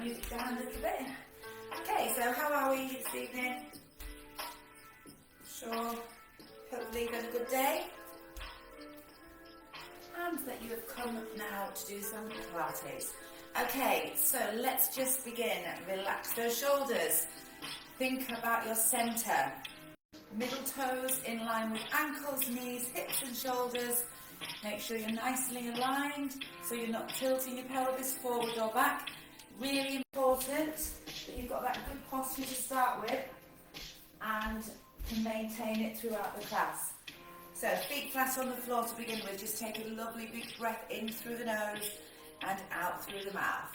music down a little bit. Okay, so how are we this evening? Sure, hopefully you've had a good day. And that you have come now to do some Pilates. Okay, so let's just begin. Relax those shoulders. Think about your center. Middle toes in line with ankles, knees, hips and shoulders. Make sure you're nicely aligned so you're not tilting your pelvis forward or back. Really important that you've got that good posture to start with and can maintain it throughout the class. So feet flat on the floor to begin with. Just take a lovely big breath in through the nose and out through the mouth.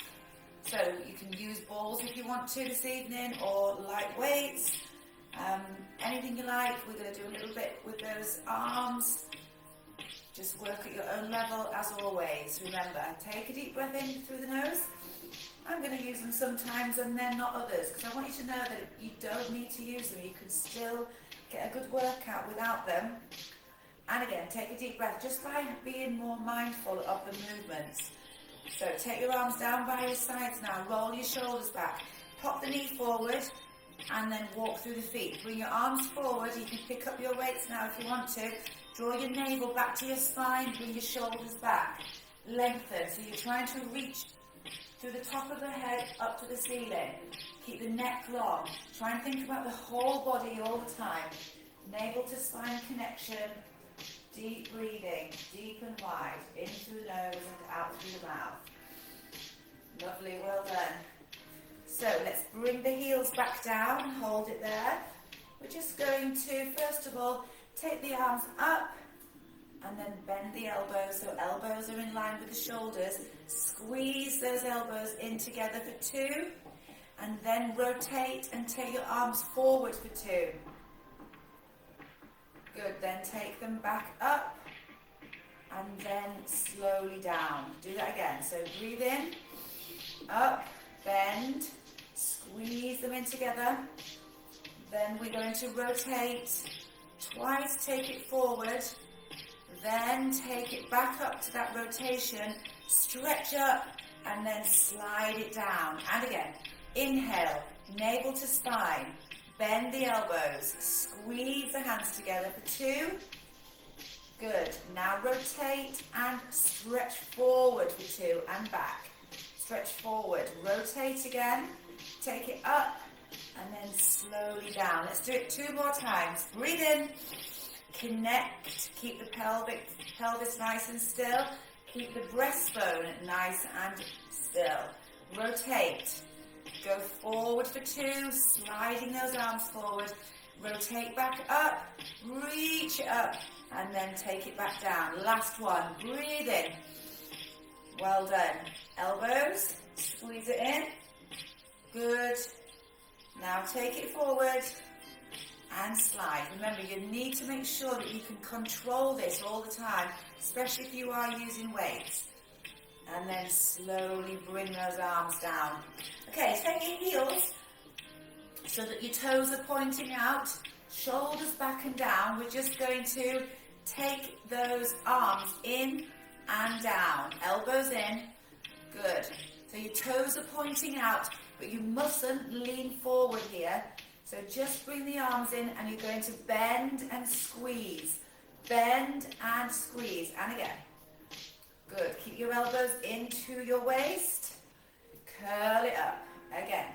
So you can use balls if you want to this evening, or light weights, anything you like. We're going to do a little bit with those arms. Just work at your own level as always. Remember, take a deep breath in through the nose. I'm going to use them sometimes and then not others, because I want you to know that you don't need to use them. You can still get a good workout without them. And again, take a deep breath just by being more mindful of the movements. So take your arms down by your sides now, roll your shoulders back, pop the knee forward and then walk through the feet. Bring your arms forward, you can pick up your weights now if you want to. Draw your navel back to your spine, bring your shoulders back, lengthen. So you're trying to reach through the top of the head up to the ceiling. Keep the neck long. Try and think about the whole body all the time. Navel to spine connection. Deep breathing, deep and wide, in through the nose and out through the mouth. Lovely, well done. So let's bring the heels back down, hold it there. We're just going to, first of all, take the arms up and then bend the elbows, so elbows are in line with the shoulders. Squeeze those elbows in together for 2, and then rotate and take your arms forward for 2. Good, then take them back up and then slowly down. Do that again. So breathe in, up, bend, squeeze them in together. Then we're going to rotate twice, take it forward, then take it back up to that rotation, stretch up and then slide it down. And again, inhale, navel to spine. Bend the elbows, squeeze the hands together for 2. Good. Now rotate and stretch forward for 2 and back. Stretch forward, rotate again, take it up and then slowly down. Let's do it 2 more times. Breathe in, connect, keep the pelvis nice and still. Keep the breastbone nice and still. Rotate. Go forward for 2, sliding those arms forward, rotate back up, reach it up, and then take it back down. Last one, breathe in. Well done. Elbows, squeeze it in. Good. Now take it forward and slide. Remember, you need to make sure that you can control this all the time, especially if you are using weights. And then slowly bring those arms down. Okay, take your heels so that your toes are pointing out, shoulders back and down. We're just going to take those arms in and down, elbows in. Good. So your toes are pointing out, but you mustn't lean forward here. So just bring the arms in and you're going to bend and squeeze. Bend and squeeze. And again. Good. Keep your elbows into your waist. Curl it up. Again.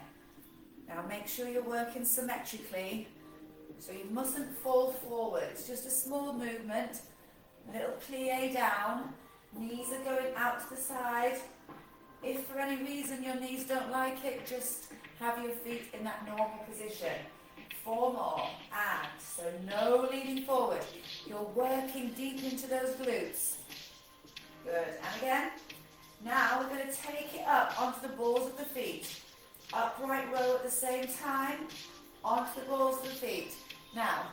Now make sure you're working symmetrically. So you mustn't fall forward. It's just a small movement. A little plie down. Knees are going out to the side. If for any reason your knees don't like it, just have your feet in that normal position. 4 more. And so no leaning forward. You're working deep into those glutes. Good. And again. Now we're going to take it up onto the balls of the feet. Upright row at the same time. Onto the balls of the feet. Now,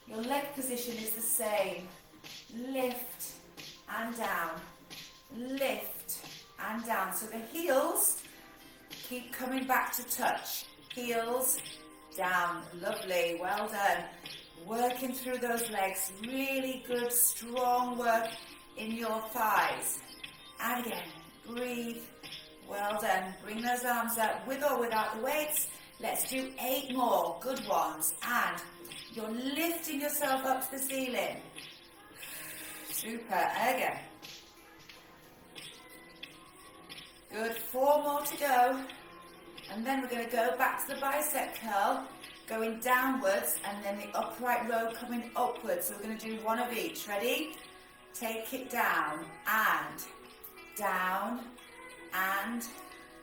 your leg position is the same. Lift and down. Lift and down. So the heels keep coming back to touch. Heels down. Lovely. Well done. Working through those legs. Really good, strong work in your thighs. And again, breathe, Well done. Bring those arms up with or without the weights. Let's do 8 more. Good ones. And you're lifting yourself up to the ceiling. Super. Again. Good. 4 more to go. And then we're going to go back to the bicep curl, going downwards, and then the upright row coming upwards. So we're going to do one of each. Ready? Take it down, and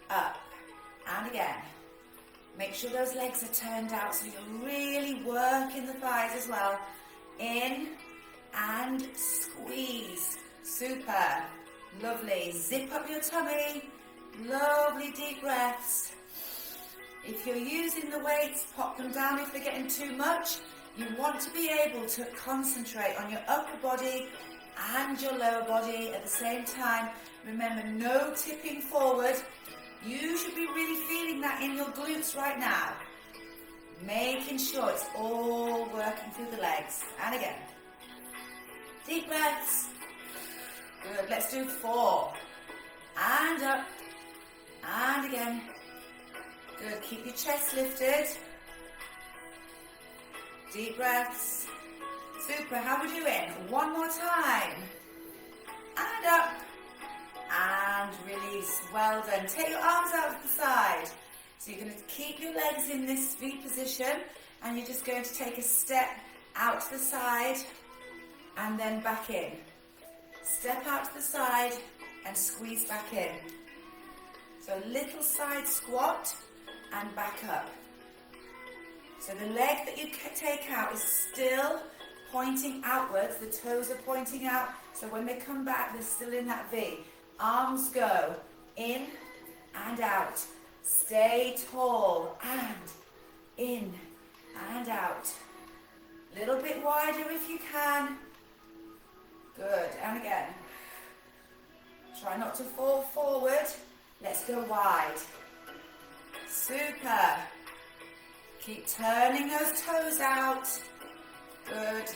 up, and again. Make sure those legs are turned out so you're really working the thighs as well. In and squeeze. Super. Lovely. Zip up your tummy. Lovely deep breaths. If you're using the weights, pop them down if they're getting too much. You want to be able to concentrate on your upper body and your lower body at the same time. Remember, no tipping forward. You should be really feeling that in your glutes right now. Making sure it's all working through the legs. And again. Deep breaths. Good. Let's do 4. And up. And again. Good. Keep your chest lifted. Deep breaths. Super. How are we doing? One more time. And up. And release. Well done. Take your arms out to the side. So you're going to keep your legs in this V position, and you're just going to take a step out to the side and then back in. Step out to the side and squeeze back in. So a little side squat and back up. So the leg that you take out is still pointing outwards. The toes are pointing out. So when they come back, they're still in that V. Arms go in and out. Stay tall and in and out. Little bit wider if you can. Good. And again. Try not to fall forward. Let's go wide. Super. Keep turning those toes out. Good.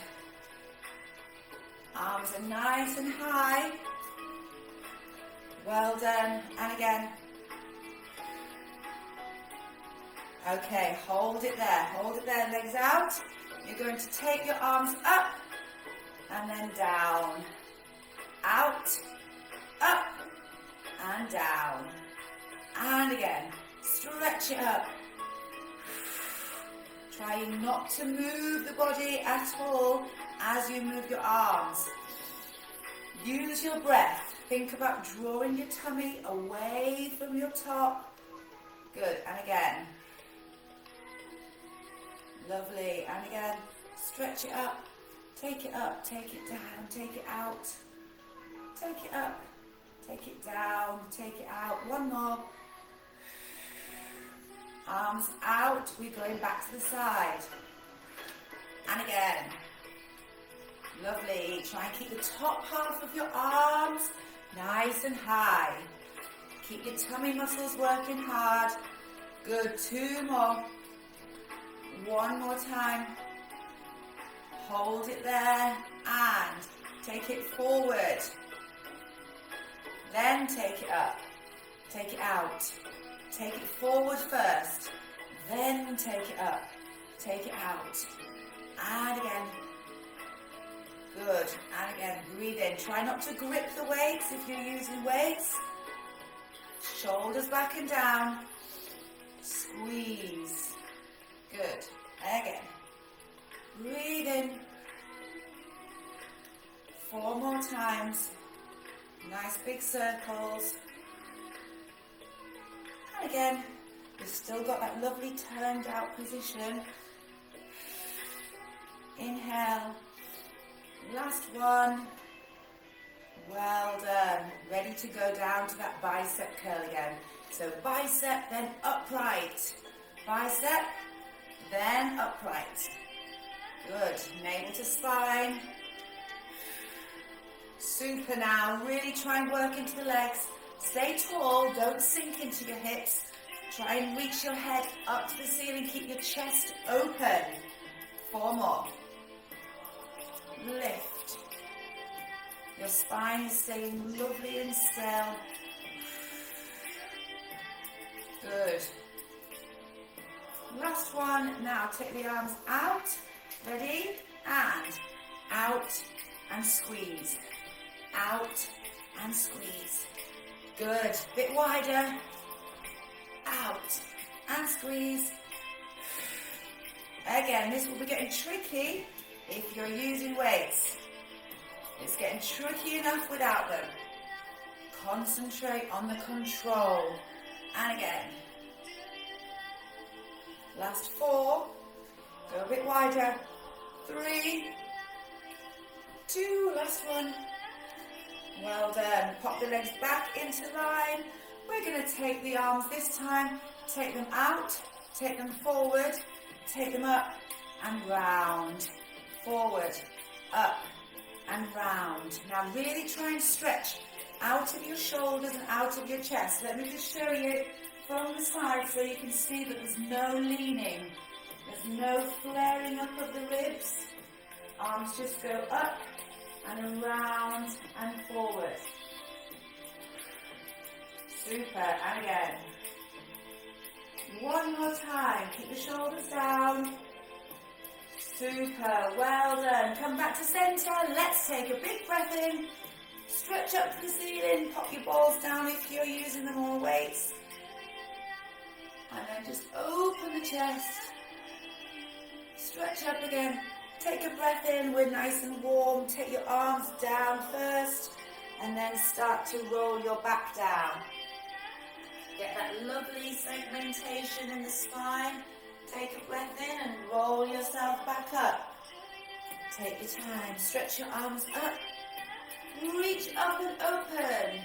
Arms are nice and high. Well done. And again. Okay, hold it there. Hold it there, legs out. You're going to take your arms up and then down. Out, up, and down. And again. Stretch it up. Trying not to move the body at all as you move your arms. Use your breath. Think about drawing your tummy away from your top. Good. And again. Lovely. And again. Stretch it up. Take it up. Take it down. Take it out. Take it up. Take it down. Take it out. One more. Arms out. We're going back to the side. And again. Lovely. Try and keep the top half of your arms nice and high. Keep your tummy muscles working hard. Good. 2 more. 1 more time. Hold it there and take it forward. Then take it up. Take it out. Take it forward first. Then take it up. Take it out. And again. Good. And again. Breathe in. Try not to grip the weights if you're using weights. Shoulders back and down. Squeeze. Good. Again. Breathe in. 4 more times. Nice big circles. And again, you've still got that lovely turned out position. Inhale. Last one. Well done. Ready to go down to that bicep curl again. So bicep, then upright. Bicep, then upright. Good. Navel to spine. Super now. Really try and work into the legs. Stay tall. Don't sink into your hips. Try and reach your head up to the ceiling. Keep your chest open. 4 more. Lift. Your spine is staying lovely and still. Good. Last one. Now take the arms out. Ready? And out and squeeze. Out and squeeze. Good. Bit wider. Out and squeeze. Again, this will be getting tricky if you're using weights. It's getting tricky enough without them. Concentrate on the control. And again. Last 4. Go a bit wider. 3, 2, last one. Well done. Pop the legs back into line. We're going to take the arms this time. Take them out. Take them forward. Take them up and round. Forward, up and round. Now really try and stretch out of your shoulders and out of your chest. Let me just show you from the side so you can see that there's no leaning. There's no flaring up of the ribs. Arms just go up and around and forward. Super, and again. One more time. Keep the shoulders down. Super, well done. Come back to centre. Let's take a big breath in. Stretch up to the ceiling. Pop your balls down if you're using them or weights. And then just open the chest. Stretch up again. Take a breath in. We're nice and warm. Take your arms down first. And then start to roll your back down. Get that lovely segmentation in the spine. Take a breath in and roll yourself back up. Take your time. Stretch your arms up. Reach up and open.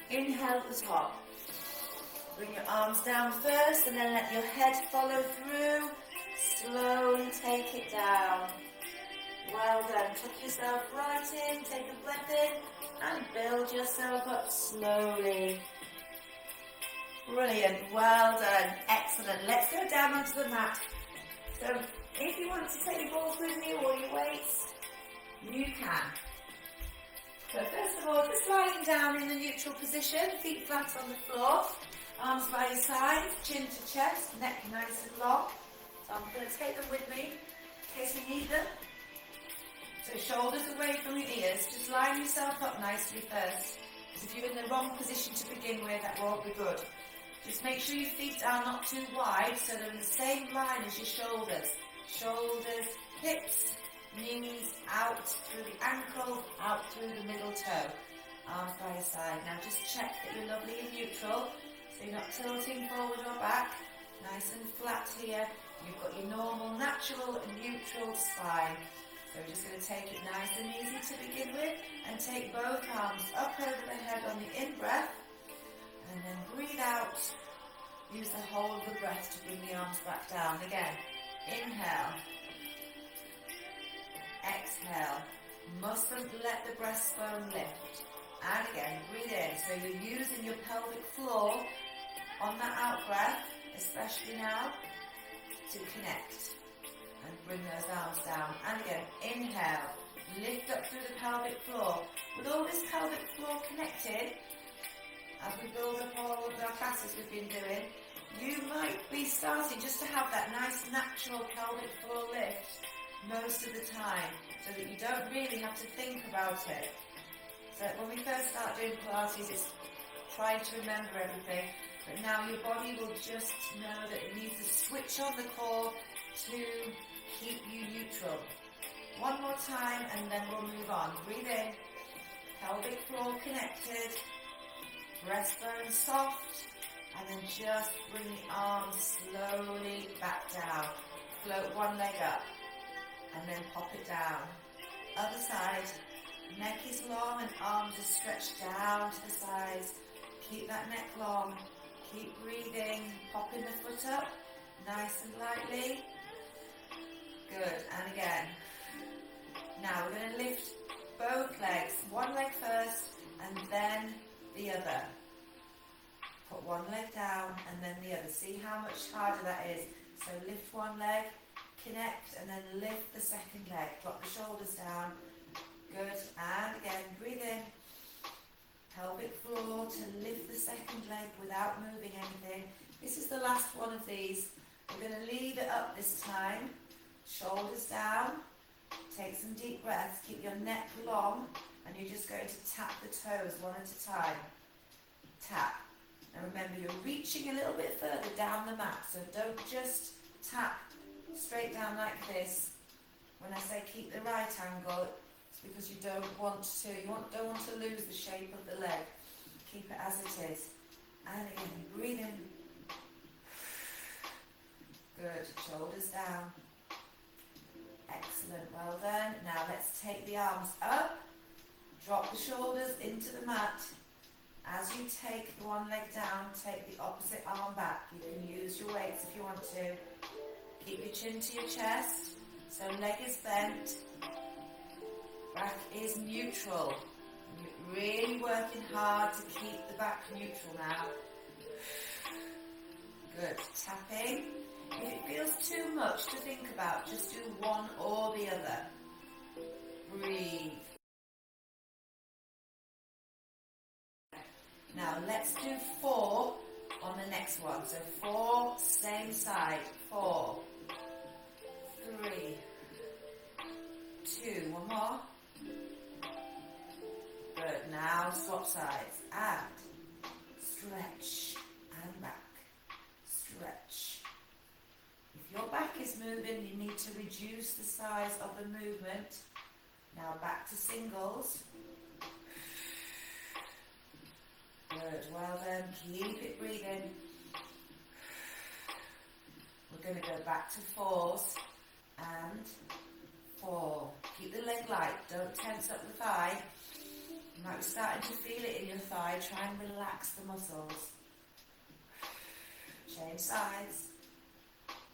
Inhale at the top. Bring your arms down first and then let your head follow through. Slowly take it down. Well done. Tuck yourself right in. Take a breath in and build yourself up slowly. Brilliant. Well done. Excellent. Let's go down onto the mat. So if you want to take your balls with you or your weights, you can. So first of all, just lying down in the neutral position, feet flat on the floor, arms by your sides, chin to chest, neck nice and long. So I'm going to take them with me in case you need them. So shoulders away from your ears, just line yourself up nicely first. If you're in the wrong position to begin with, that won't be good. Just make sure your feet are not too wide so they're in the same line as your shoulders. Shoulders, hips, knees, out through the ankle, out through the middle toe. Arms by your side. Now just check that you're lovely and neutral, so you're not tilting forward or back. Nice and flat here. You've got your normal, natural and neutral spine. So we're just going to take it nice and easy to begin with and take both arms up over the head on the in-breath and then breathe out. Use the whole of the breath to bring the arms back down. Again, inhale. Exhale. Mustn't let the breastbone lift. And again, breathe in. So you're using your pelvic floor on that out breath, especially now, to connect. And bring those arms down. And again, inhale. Lift up through the pelvic floor. With all this pelvic floor connected, as we build up all of our classes we've been doing, you might be starting just to have that nice natural pelvic floor lift most of the time, so that you don't really have to think about it. So when we first start doing Pilates, it's trying to remember everything, but now your body will just know that it needs to switch on the core to keep you neutral. One more time and then we'll move on. Breathe in, pelvic floor connected, breastbone soft, and then just bring the arms slowly back down. Float one leg up and then pop it down. Other side, neck is long and arms are stretched down to the sides. Keep that neck long, keep breathing, popping the foot up, nice and lightly. Good, and again. Now we're going to lift both legs, one leg first and then the other. Put one leg down and then the other. See how much harder that is. So lift one leg, connect, and then lift the second leg. Drop the shoulders down. Good, and again, breathe in. pelvic floor to lift the second leg without moving anything. This is the last one of these. We're going to leave it up this time. Shoulders down. Take some deep breaths. Keep your neck long, and you're just going to tap the toes one at a time. Tap. And remember, you're reaching a little bit further down the mat, so don't just tap straight down like this. When I say keep the right angle, it's because you don't want to lose the shape of the leg. Keep it as it is. And again, breathe in. Good. Shoulders down. Excellent. Well done. Now let's take the arms up. Drop the shoulders into the mat. As you take the one leg down, take the opposite arm back. You can use your weights if you want to. Keep your chin to your chest. So leg is bent. Back is neutral. You're really working hard to keep the back neutral now. Good. Tapping. If it feels too much to think about, just do one or the other. Breathe. Now let's do 4 on the next one. So 4, same side. 4, 3, 2, one more. Good. Now swap sides. And stretch and back. Stretch. If your back is moving, you need to reduce the size of the movement. Now back to singles. Good, well then, keep it breathing. We're going to go back to 4s and 4. Keep the leg light, don't tense up the thigh. You might be starting to feel it in your thigh, try and relax the muscles. Change sides.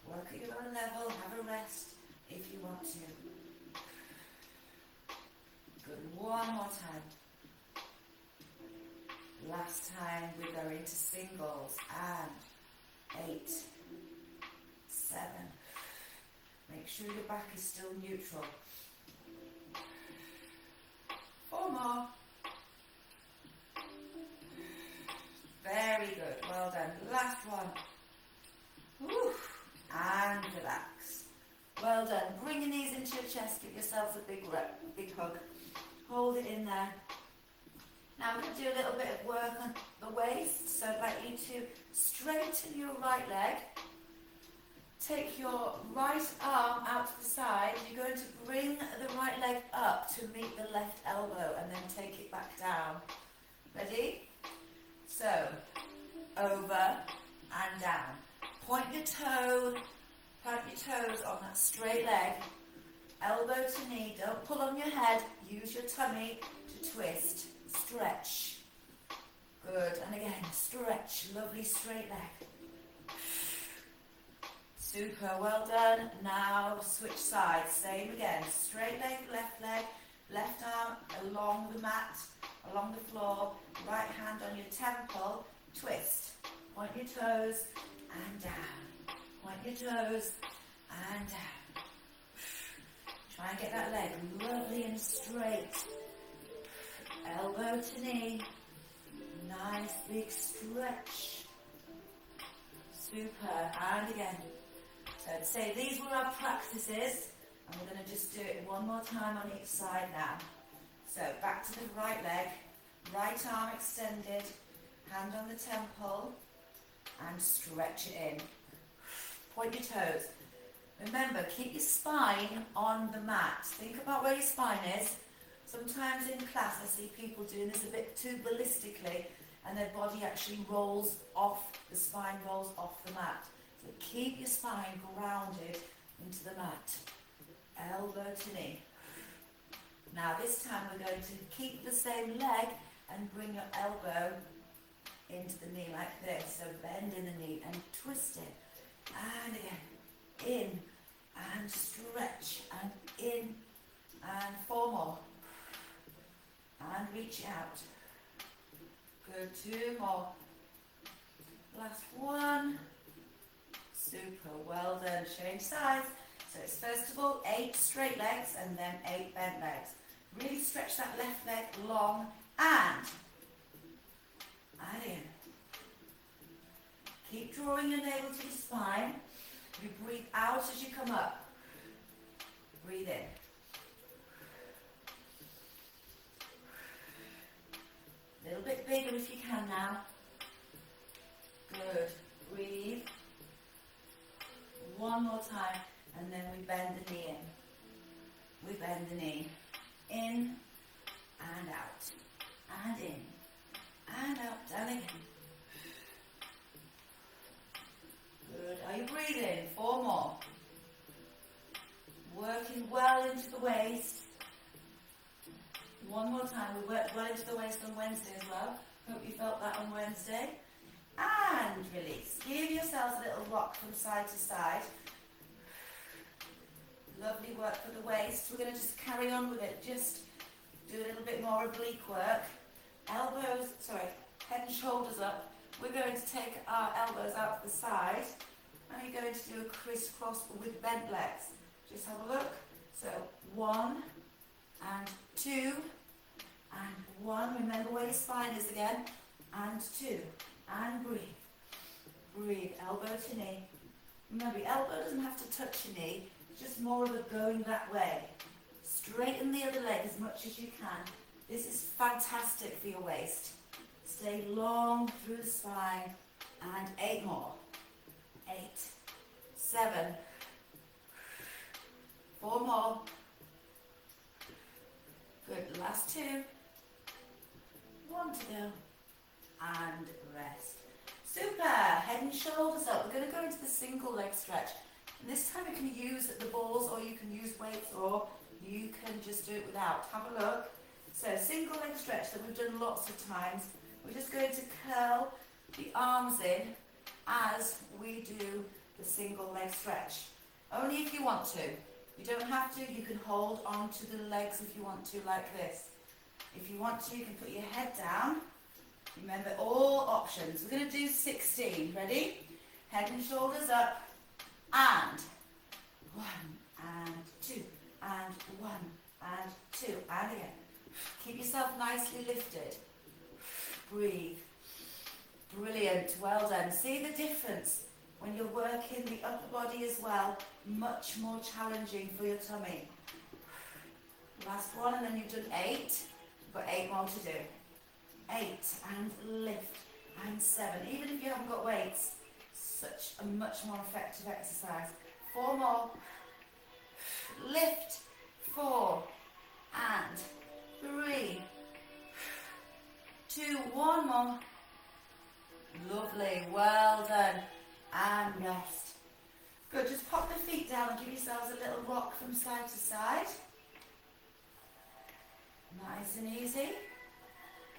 Work at your own level, have a rest if you want to. Good, one more time. Last time we go into singles and 8, 7. Make sure your back is still neutral. 4 more. Very good, well done. Last one. Woo. And relax. Well done. Bring your knees into your chest, give yourselves a big hug. Hold it in there. Now we're going to do a little bit of work on the waist, so I'd like you to straighten your right leg. Take your right arm out to the side. You're going to bring the right leg up to meet the left elbow and then take it back down. Ready? So, over and down. Point your toes on that straight leg. Elbow to knee, don't pull on your head. Use your tummy to twist. Stretch. Good. And again, stretch. Lovely straight leg. Super. Well done. Now switch sides. Same again. Straight leg, left arm along the mat, along the floor. Right hand on your temple. Twist. Point your toes and down. Point your toes and down. Try and get that leg lovely and straight. Elbow to knee. Nice big stretch. Super. And again. So I'd say these were our practices, and we're going to just do it one more time on each side now. So back to the right leg. Right arm extended. Hand on the temple. And stretch it in. Point your toes. Remember, keep your spine on the mat. Think about where your spine is. Sometimes in class I see people doing this a bit too ballistically and their body actually rolls off, the spine rolls off the mat. So keep your spine grounded into the mat. Elbow to knee. Now this time we're going to keep the same leg and bring your elbow into the knee like this. So bend in the knee and twist it. And again. In and stretch and in and 4 more. And reach out. Good, 2 more. Last one. Super, well done. Change sides. So it's first of all 8 straight legs and then 8 bent legs. Really stretch that left leg long and and in. Keep drawing your navel to the spine. You breathe out as you come up. Breathe in. A little bit bigger if you can now. Good. Breathe. One more time, and then we bend the knee in. We bend the knee in and out, and in, and out, down again. Good. Are you breathing? 4 more. Working well into the waist. One more time. We worked well into the waist on Wednesday as well. Hope you felt that on Wednesday. And release. Give yourselves a little rock from side to side. Lovely work for the waist. We're going to just carry on with it. Just do a little bit more oblique work. Head and shoulders up. We're going to take our elbows out to the side. And we're going to do a crisscross with bent legs. Just have a look. So 1 and 2 and 1. Remember where your spine is again. And 2. And breathe. Breathe. Elbow to knee. Remember, your elbow doesn't have to touch your knee. It's just more of a going that way. Straighten the other leg as much as you can. This is fantastic for your waist. Stay long through the spine. And 8 more. 8. 7. 4 more. Good. Last 2. 1 to go. And rest. Super. Head and shoulders up. We're going to go into the single leg stretch. And this time you can use the balls, or you can use weights, or you can just do it without. Have a look. So single leg stretch that we've done lots of times. We're just going to curl the arms in as we do the single leg stretch. Only if you want to. You don't have to. You can hold on to the legs if you want to, like this. If you want to, you can put your head down. Remember, all options. We're going to do 16. Ready? Head and shoulders up. And 1 and 2 and 1 and 2 and again. Keep yourself nicely lifted. Breathe. Brilliant. Well done. See the difference when you're working the upper body as well. Much more challenging for your tummy. Last one, and then you've done 8. You've got 8 more to do. 8 and lift and 7. Even if you haven't got weights, such a much more effective exercise. 4 more. Lift. 4 and 3. 2. 1 more. Lovely. Well done. And rest. Good. Just pop the feet down and give yourselves a little rock from side to side. Nice and easy.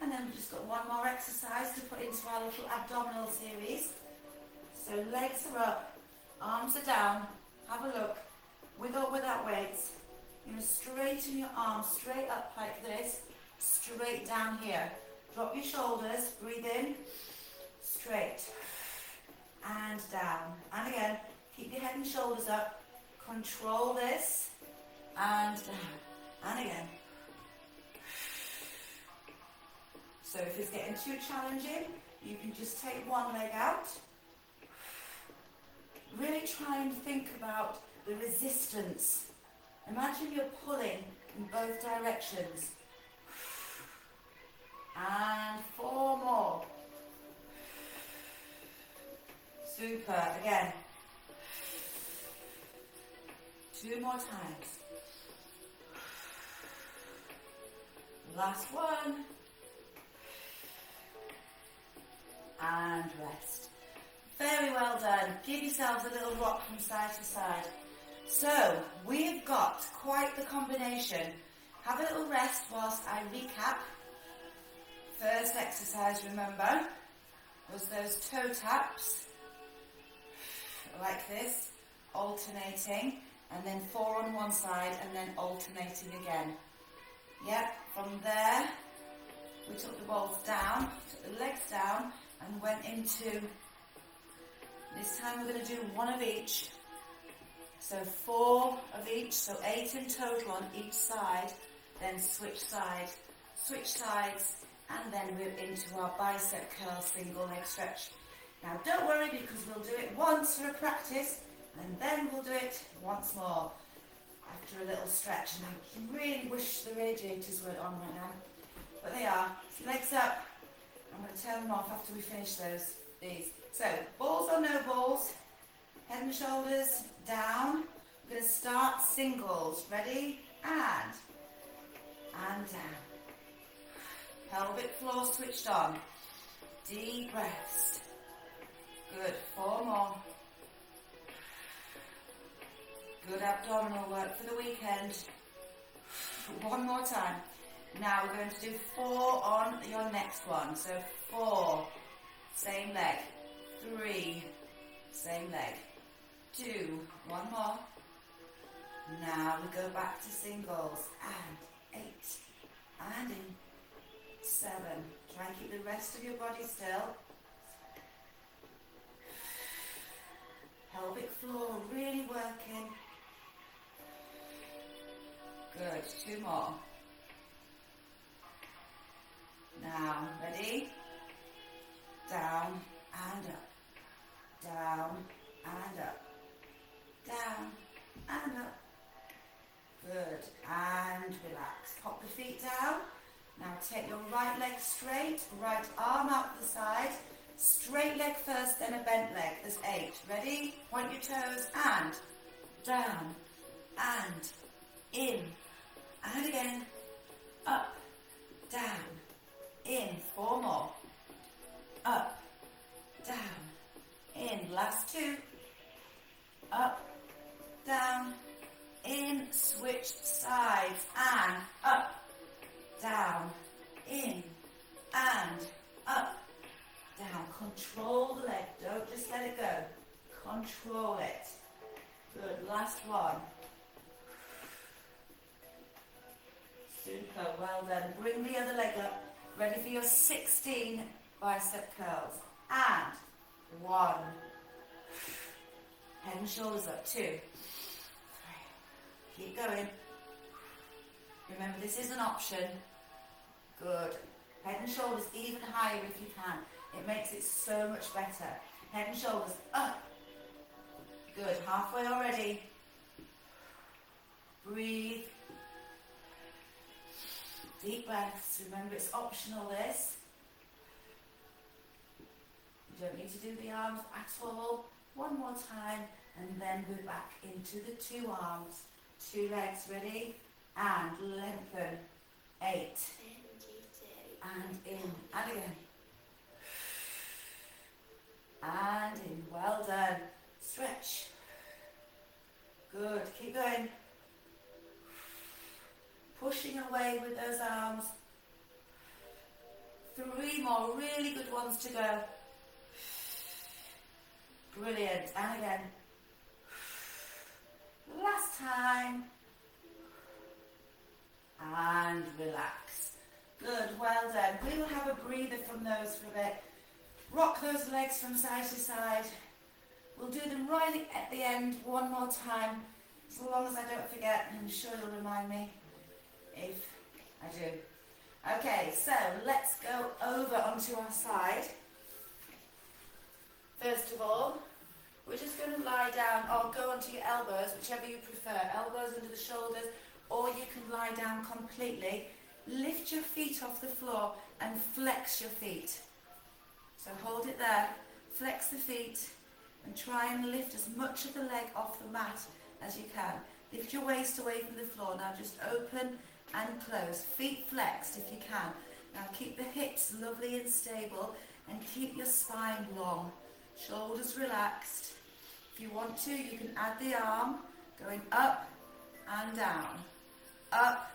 And then we've just got one more exercise to put into our little abdominal series. So legs are up, arms are down. Have a look. With or without weights. You're going to straighten your arms straight up like this. Straight down here. Drop your shoulders. Breathe in. Straight. And down. And again. Keep your head and shoulders up. Control this. And down. And again. So if it's getting too challenging, you can just take one leg out. Really try and think about the resistance. Imagine you're pulling in both directions. And 4 more. Super. Again. 2 more times. Last one. And rest. Very well done. Give yourselves a little rock from side to side. So, we've got quite the combination. Have a little rest whilst I recap. First exercise, remember, was those toe taps. Like this, alternating, and then 4 on one side, and then alternating again. Yep, from there, we took the balls down, took the legs down, and went into, this time we're going to do 1 of each. So 4 of each, so 8 in total on each side, then switch sides, and then we're into our bicep curl single leg stretch. Now don't worry, because we'll do it once for a practice, and then we'll do it once more after a little stretch. And I really wish the radiators weren't on right now, but they are. So legs up. I'm going to turn them off after we finish these. So balls or no balls, head and shoulders down. We're going to start singles. Ready? And down. Pelvic floor switched on. Deep breaths. Good. 4 more. Good abdominal work for the weekend. 1 more time. Now we're going to do 4 on your next one. So 4, same leg. 3, same leg. 2, 1 more. Now we go back to singles. And 8, and in. 7. Try and keep the rest of your body still. Pelvic floor really working. Good. 2 more. Now, ready? Down and up. Down and up. Down and up. Good. And relax. Pop the feet down. Now take your right leg straight, right arm out the side. Straight leg first, then a bent leg. There's 8. Ready? Point your toes and down and in. And again. Up, down, in. 4 more. Up, down, in. Last 2. Up, down, in. Switch sides and up, down, in, and up, down. Control the leg. Don't just let it go. Control it. Good. Last one. Super. Well done. Bring the other leg up. Ready for your 16 bicep curls. And 1. Head and shoulders up. 2, 3. Keep going. Remember, this is an option. Good. Head and shoulders even higher if you can. It makes it so much better. Head and shoulders up. Good. Halfway already. Breathe. Deep breaths. Remember, it's optional, this. You don't need to do the arms at all. 1 more time, and then we're back into the 2 arms. 2 legs. Ready? And lengthen. 8. And in. And again. And in. Well done. Stretch. Good. Keep going. Pushing away with those arms. 3 more really good ones to go. Brilliant. And again. Last time. And relax. Good, well done. We will have a breather from those for a bit. Rock those legs from side to side. We'll do them right at the end 1 more time. As long as I don't forget, I'm sure you'll remind me if I do. Okay, so let's go over onto our side. First of all, we're just going to lie down or go onto your elbows, whichever you prefer. Elbows under the shoulders, or you can lie down completely. Lift your feet off the floor and flex your feet. So hold it there, flex the feet, and try and lift as much of the leg off the mat as you can. Lift your waist away from the floor. Now just open and close. Feet flexed if you can. Now keep the hips lovely and stable, and keep your spine long. Shoulders relaxed. If you want to, you can add the arm going up and down. Up,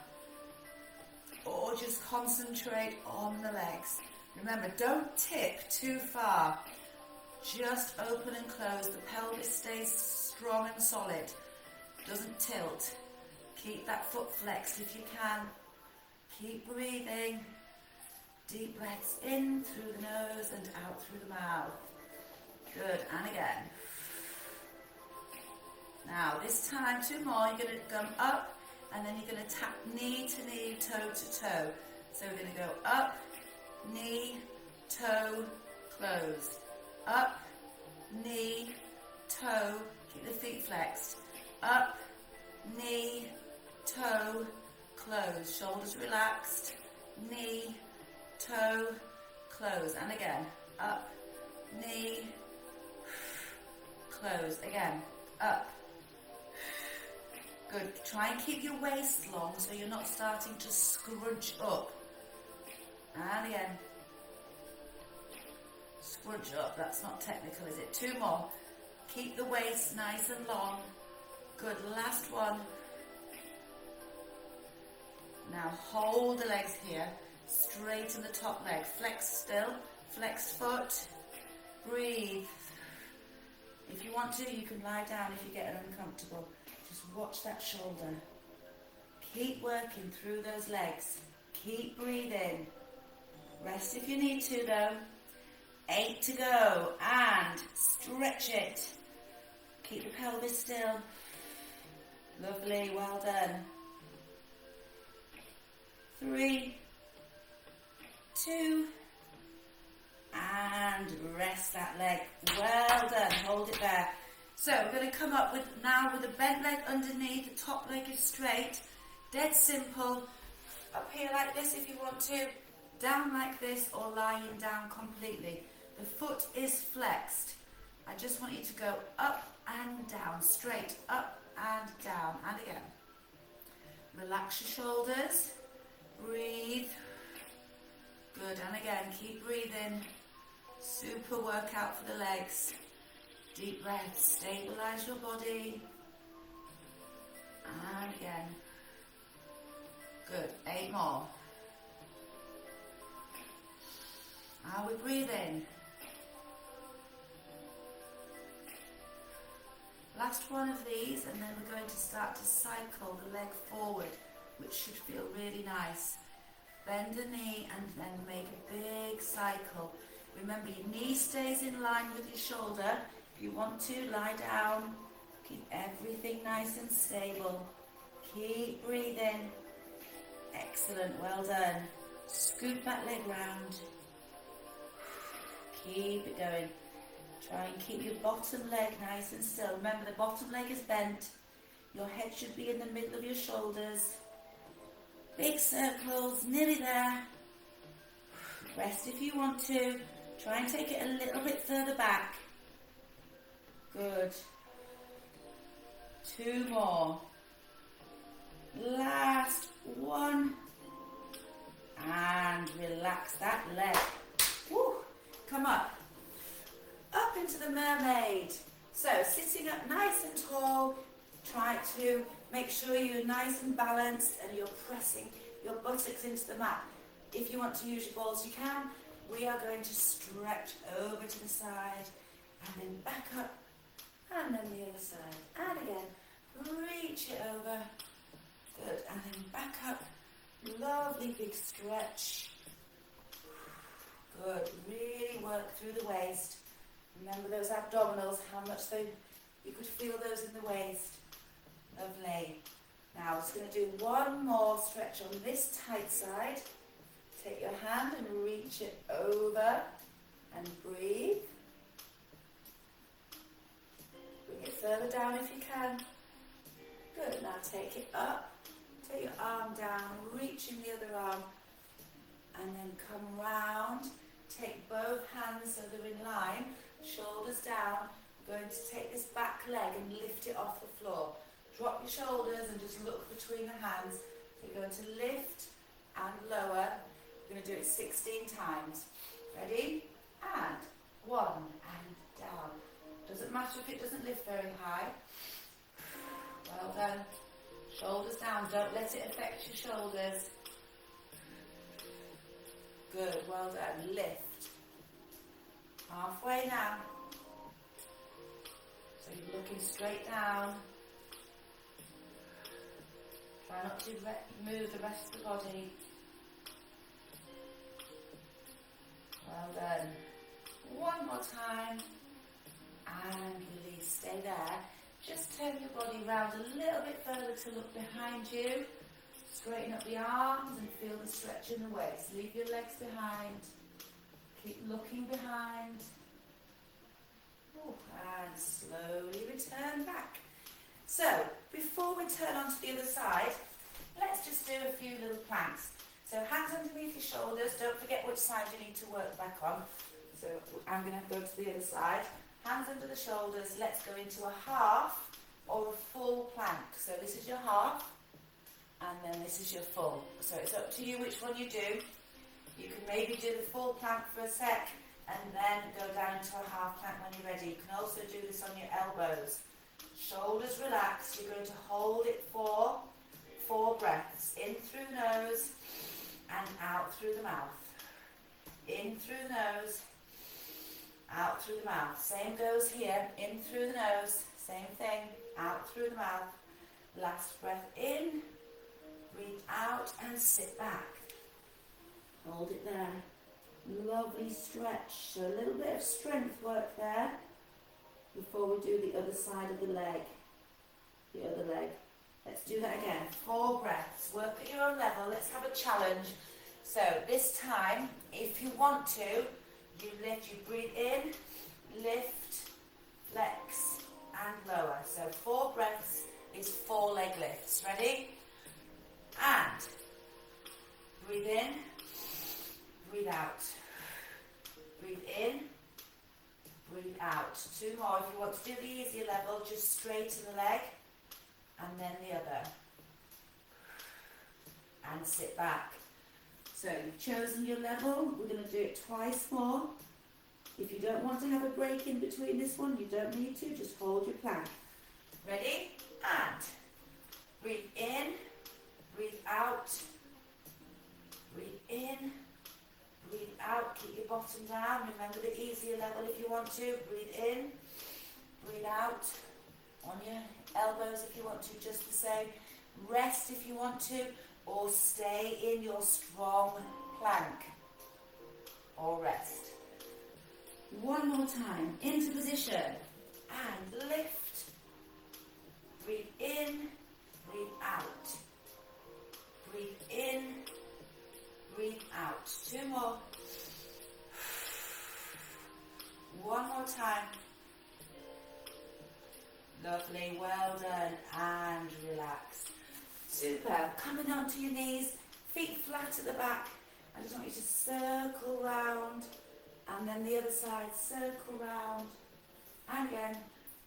or just concentrate on the legs. Remember, don't tip too far. Just open and close. The pelvis stays strong and solid. Doesn't tilt. Keep that foot flexed if you can. Keep breathing. Deep breaths in through the nose and out through the mouth. Good, and again. Now, this time, 2 more. You're going to come up, and then you're going to tap knee to knee, toe to toe. So we're going to go up knee, toe, close. Up, knee, toe, keep the feet flexed. Up, knee, toe, close. Shoulders relaxed. Knee, toe, close. And again, up, knee, close. Again, up. Good. Try and keep your waist long so you're not starting to scrunch up. And again. Scrunch up. That's not technical, is it? 2 more. Keep the waist nice and long. Good. Last one. Now hold the legs here. Straighten the top leg. Flex still. Flexed foot. Breathe. If you want to, you can lie down if you get uncomfortable. Just watch that shoulder. Keep working through those legs. Keep breathing. Rest if you need to though. 8 to go. And stretch it. Keep the pelvis still. Lovely, well done. 3, 2, and rest that leg. Well done. Hold it there. So we're going to come up with a bent leg underneath. The top leg is straight. Dead simple. Up here like this if you want to. Down like this or lying down completely. The foot is flexed. I just want you to go up and down. Straight up and down. And again. Relax your shoulders. Breathe. Good. And again, keep breathing. Super workout for the legs. Deep breath. Stabilize your body. And again. Good. 8 more. Are we breathing? Last one of these, and then we're going to start to cycle the leg forward, which should feel really nice. Bend the knee and then make a big cycle. Remember, your knee stays in line with your shoulder. If you want to, lie down. Keep everything nice and stable. Keep breathing. Excellent, well done. Scoot that leg round. Keep it going. Try and keep your bottom leg nice and still. Remember, the bottom leg is bent. Your head should be in the middle of your shoulders. Big circles, nearly there. Rest if you want to. Try and take it a little bit further back. Good. 2 more. Last one. And relax that leg. Woo. Come up. Up into the mermaid. So sitting up nice and tall. Try to make sure you're nice and balanced and you're pressing your buttocks into the mat. If you want to use your balls, you can. We are going to stretch over to the side and then back up and then the other side. And again, reach it over. Good. And then back up. Lovely big stretch. Good. Really work through the waist. Remember those abdominals, how much you could feel those in the waist. Lovely. Now, we're just going to do one more stretch on this tight side. Take your hand and reach it over and breathe. Bring it further down if you can. Good. Now take it up. Take your arm down, reaching the other arm, and then come round. Take both hands so they're in line, shoulders down. We're going to take this back leg and lift it off the floor. Drop your shoulders and just look between the hands. So you're going to lift and lower. We're going to do it 16 times. Ready? And 1 and down. Doesn't matter if it doesn't lift very high. Well done. Shoulders down. Don't let it affect your shoulders. Good. Well done. Lift. Halfway now. So you're looking straight down. Try not to move the rest of the body. Well done. One more time. And release. Stay there. Just turn your body round a little bit further to look behind you. Straighten up the arms and feel the stretch in the waist. Leave your legs behind. Keep looking behind. And slowly return back. So, before we turn onto the other side, let's just do a few little planks. So hands underneath your shoulders. Don't forget which side you need to work back on. So I'm going to go to the other side. Hands under the shoulders. Let's go into a half or a full plank. So this is your half and then this is your full. So it's up to you which one you do. You can maybe do the full plank for a sec and then go down to a half plank when you're ready. You can also do this on your elbows. Shoulders relaxed. You're going to hold it for 4 breaths. In through the nose and out through the mouth. In through the nose, out through the mouth. Same goes here. In through the nose, same thing. Out through the mouth. Last breath in. Breathe out and sit back. Hold it there. Lovely stretch. So a little bit of strength work there before we do the other side of the leg. The other leg. Let's do that again. 4 breaths. Work at your own level. Let's have a challenge. So this time, if you want to, you lift, you breathe in, lift, flex, and lower. So 4 breaths is 4 leg lifts. Ready? And breathe in, breathe out. Breathe in, breathe out. 2 more. If you want to do the easier level, just straighten the leg and then the other. And sit back. So you've chosen your level. We're going to do it twice more. If you don't want to have a break in between this one, you don't need to. Just hold your plank. Ready? And breathe in, breathe out, breathe in, breathe out. Keep your bottom down. Remember the easier level if you want to. Breathe in, breathe out. On your elbows if you want to, just the same. Rest if you want to, or stay in your strong plank. Or rest. 1 more time. Into position. And lift. Breathe in. Breathe out. Breathe in. Breathe out. 2 more. 1 more time. Lovely, well done, and relax. Super. Coming onto your knees, feet flat at the back. I just want you to circle round, and then the other side, circle round. And again,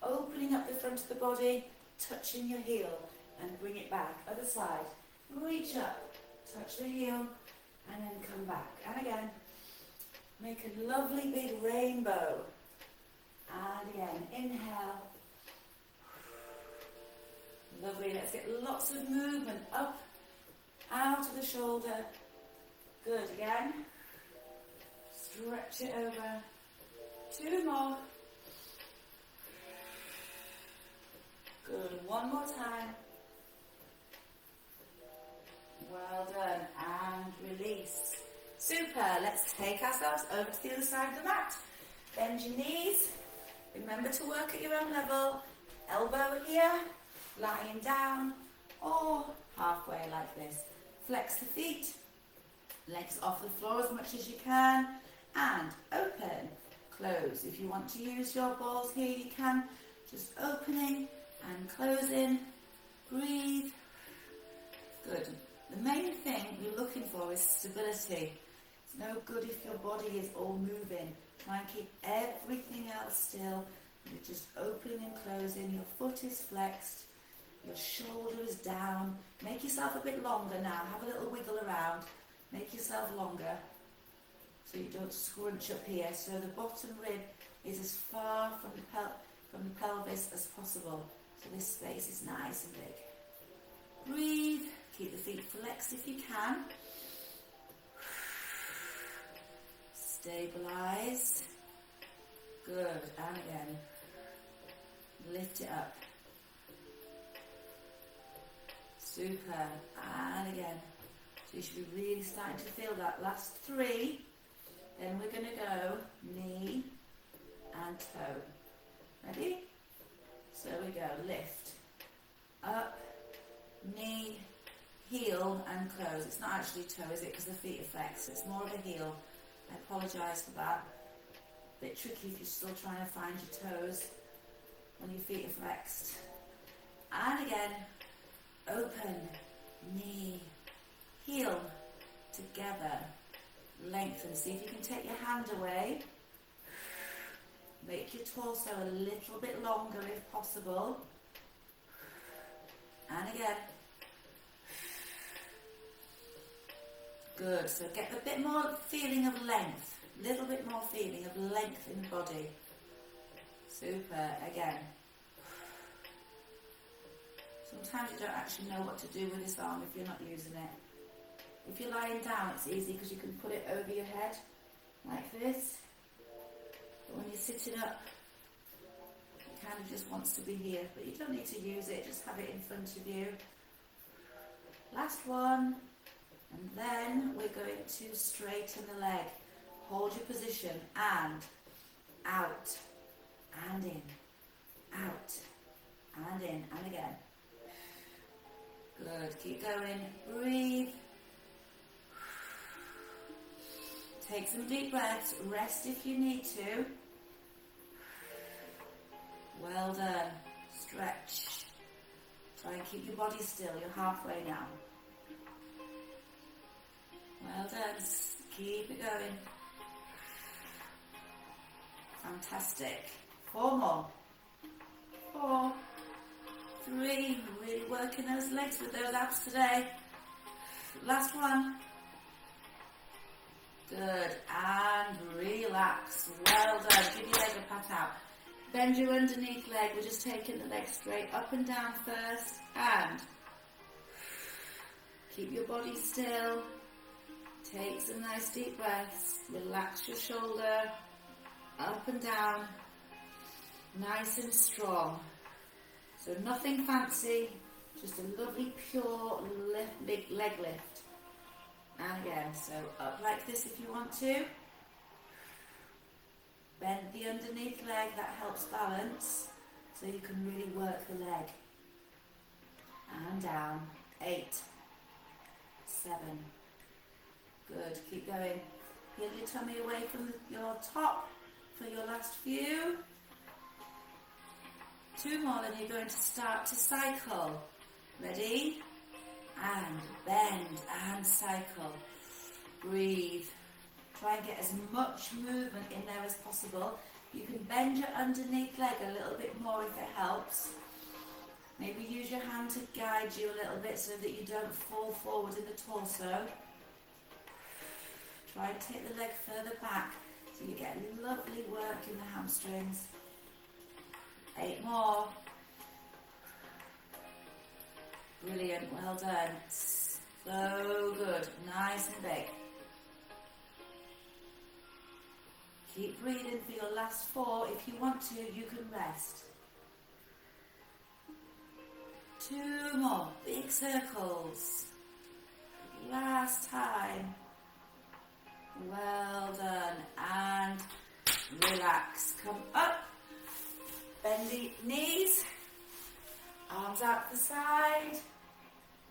opening up the front of the body, touching your heel, and bring it back. Other side, reach up, touch the heel, and then come back. And again, make a lovely big rainbow. And again, inhale. Lovely, let's get lots of movement up, out of the shoulder. Good, again. Stretch it over. 2 more. Good, 1 more time. Well done, and release. Super, let's take ourselves over to the other side of the mat. Bend your knees. Remember to work at your own level. Elbow here. Lying down or halfway like this. Flex the feet, legs off the floor as much as you can, and open, close. If you want to use your balls here, you can. Just opening and closing. Breathe. Good. The main thing you're looking for is stability. It's no good if your body is all moving. Try and keep everything else still. You're just opening and closing. Your foot is flexed. Your shoulder is down. Make yourself a bit longer now. Have a little wiggle around. Make yourself longer so you don't scrunch up here. So the bottom rib is as far from the pelvis as possible. So this space is nice and big. Breathe. Keep the feet flexed if you can. Stabilize. Good. And again. Lift it up. Super. And again. So you should be really starting to feel that. Last 3. Then we're going to go knee and toe. Ready? So we go lift. Up. Knee. heel and close. It's not actually toe, is it? Because the feet are flexed. It's more of a heel. I apologise for that. A bit tricky if you're still trying to find your toes when your feet are flexed. And again, open, knee, heel, together, lengthen. See if you can take your hand away. Make your torso a little bit longer if possible. And again. Good, so get a bit more feeling of length, a little bit more feeling of length in the body. Super, again. Sometimes you don't actually know what to do with this arm if you're not using it. If you're lying down, it's easy because you can put it over your head, like this. But when you're sitting up, it kind of just wants to be here, but you don't need to use it, just have it in front of you. Last one. And then we're going to straighten the leg. Hold your position and out and in, out and in, and again. Good, keep going, breathe. Take some deep breaths, rest if you need to. Well done, stretch. Try and keep your body still, you're halfway now. Well done, keep it going. Fantastic. 4 more. 4, 3, really working those legs with those abs today. Last one. Good, and relax. Well done, give your leg a pat out. Bend your underneath leg, we're just taking the leg straight up and down first, and keep your body still. Take some nice deep breaths, relax your shoulder, up and down, nice and strong. So nothing fancy, just a lovely pure big leg lift. And again, so up like this if you want to. Bend the underneath leg, that helps balance, so you can really work the leg. And down, 8, 7. Good, keep going. Peel your tummy away from your top for your last few. 2 more, then you're going to start to cycle. Ready? And bend and cycle. Breathe. Try and get as much movement in there as possible. You can bend your underneath leg a little bit more if it helps. Maybe use your hand to guide you a little bit so that you don't fall forward in the torso. Try and take the leg further back so you get lovely work in the hamstrings. 8 more. Brilliant, well done. So good, nice and big. Keep breathing for your last 4. If you want to, you can rest. 2 more, big circles. Last time. Well done, and relax. Come up, bend the knees, arms out the side,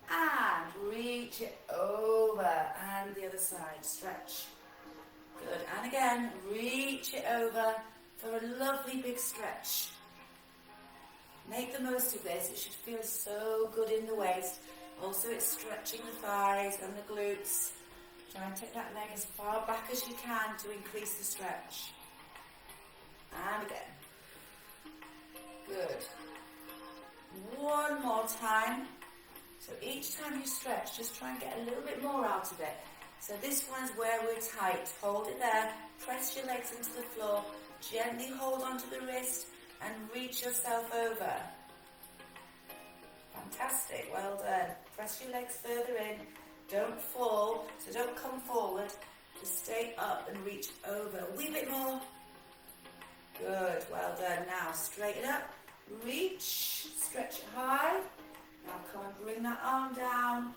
and reach it over, and the other side, stretch. Good, and again, reach it over for a lovely big stretch. Make the most of this, it should feel so good in the waist. Also it's stretching the thighs and the glutes. Try and take that leg as far back as you can to increase the stretch. And again. Good. 1 more time. So each time you stretch, just try and get a little bit more out of it. So this one's where we're tight. Hold it there. Press your legs into the floor. Gently hold onto the wrist and reach yourself over. Fantastic. Well done. Press your legs further in. Don't fall, so don't come forward. Just stay up and reach over. A wee bit more. Good, well done. Now straighten up, reach, stretch it high. Now come and bring that arm down.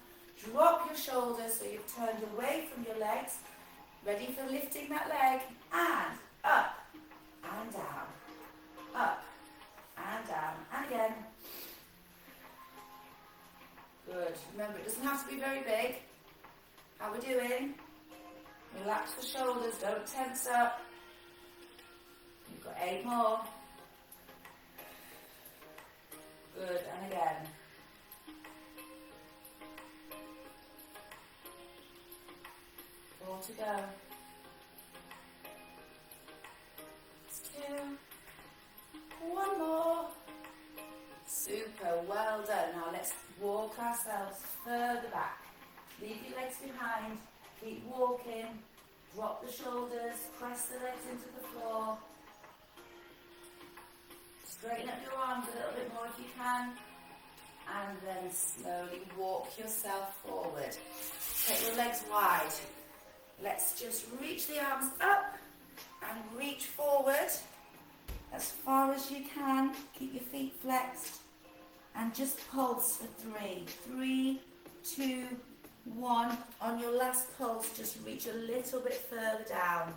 Drop your shoulders so you've turned away from your legs. Ready for lifting that leg. And up and down. Up and down. And again. Good. Remember, it doesn't have to be very big. How we doing? Relax the shoulders, don't tense up. You've got 8 more. Good, and again. 4 to go. 2. 1 more. Super, well done. Now let's walk ourselves further back. Leave your legs behind. Keep walking. Drop the shoulders. Press the legs into the floor. Straighten up your arms a little bit more if you can. And then slowly walk yourself forward. Take your legs wide. Let's just reach the arms up and reach forward as far as you can. Keep your feet flexed and just pulse for 3. 3, 2, 1. On your last pulse, just reach a little bit further down.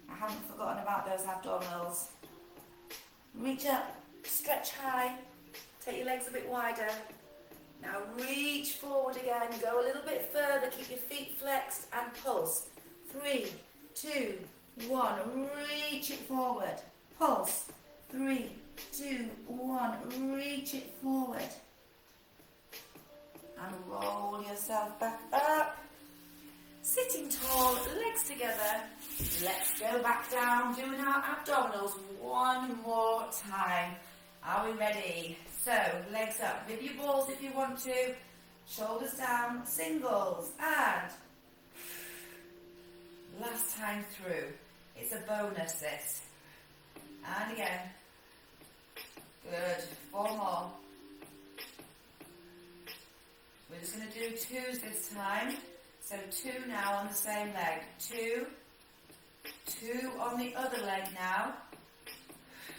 I haven't forgotten about those abdominals. Reach up, stretch high, take your legs a bit wider. Now reach forward again, go a little bit further, keep your feet flexed and pulse. 3, 2, 1, reach it forward. Pulse. 3, 2, 1, reach it forward. And roll yourself back up. Sitting tall, legs together. Let's go back down, doing our abdominals one more time. Are we ready? So, legs up with your balls if you want to. Shoulders down, singles, and last time through. It's a bonus, this. And again. Good. 4 more. We're just going to do 2s this time. So 2 now on the same leg. 2. 2 on the other leg now.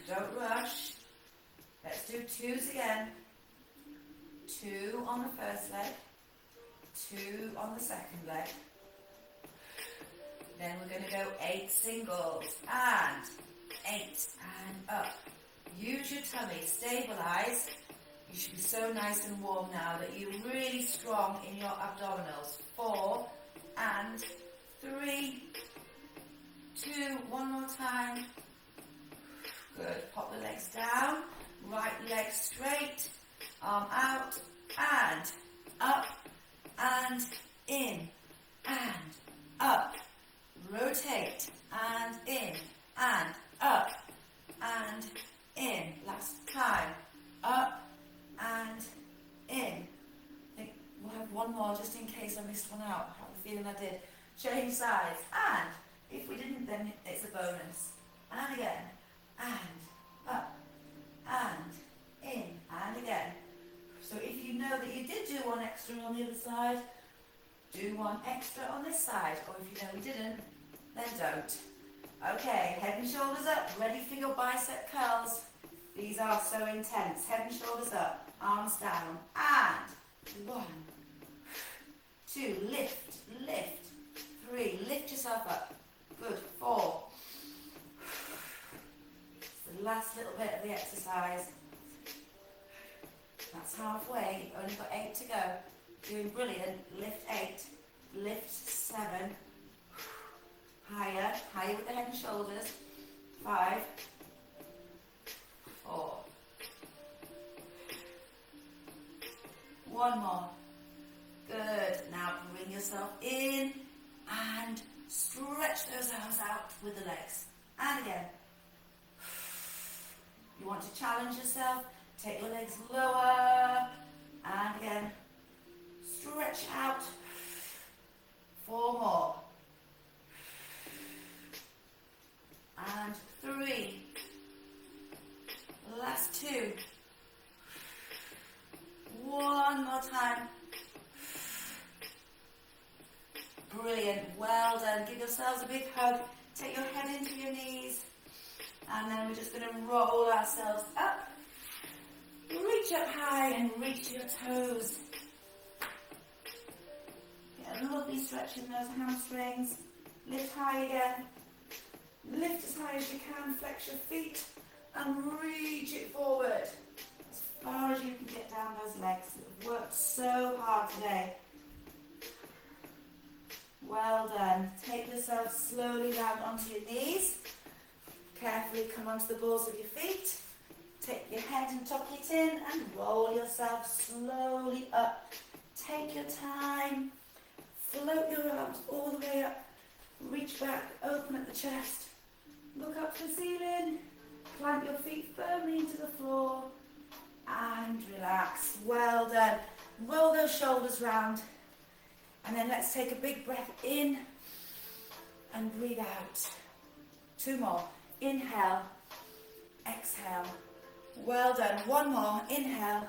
Don't rush. Let's do 2s again. 2 on the first leg. 2 on the second leg. Then we're going to go 8 singles. And 8 and up. Use your tummy. Stabilize. You should be so nice and warm now that you're really strong in your abdominals. 4 and 3, 2, one more time. Good. Pop the legs down. Right leg straight. Arm out and up and in and up. Rotate and in and up and in. Last time. Up and in. I think we'll have one more just in case I missed one out. I have a feeling I did. Change sides. And if we didn't, then it's a bonus. And again. And up. And in. And again. So if you know that you did do one extra on the other side, do one extra on this side. Or if you know you didn't, then don't. Okay, head and shoulders up. Ready for your bicep curls. These are so intense. Head and shoulders up. Arms down. And 1, 2, lift, lift. 3, lift yourself up. Good. 4. It's the last little bit of the exercise. That's halfway. Only got 8 to go. Doing brilliant. Lift 8. Lift 7. Higher. Higher with the head and shoulders. 5. 4. 1 more. Good. Now bring yourself in and stretch those arms out with the legs. And again. You want to challenge yourself. Take your legs lower. And again. Stretch out. 4 more. And 3. Last 2. 1 more time. Brilliant. Well done. Give yourselves a big hug. Take your head into your knees. And then we're just going to roll ourselves up. Reach up high and reach to your toes. Get a lovely stretch in those hamstrings. Lift high again. Lift as high as you can. Flex your feet and reach it forward. As far as you can get down those legs. worked so hard today. Well done. Take yourself slowly round onto your knees. Carefully come onto the balls of your feet. Take your head and tuck it in and roll yourself slowly up. Take your time. Float your arms all the way up. Reach back, open at the chest. Look up to the ceiling. Plant your feet firmly into the floor. And relax. Well done. Roll those shoulders round. And then let's take a big breath in and breathe out. 2 more. Inhale. Exhale. Well done. 1 more. Inhale.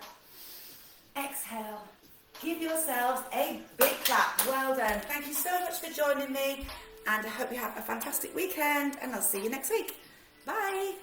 Exhale. Give yourselves a big clap. Well done. Thank you so much for joining me. And I hope you have a fantastic weekend. And I'll see you next week. Bye.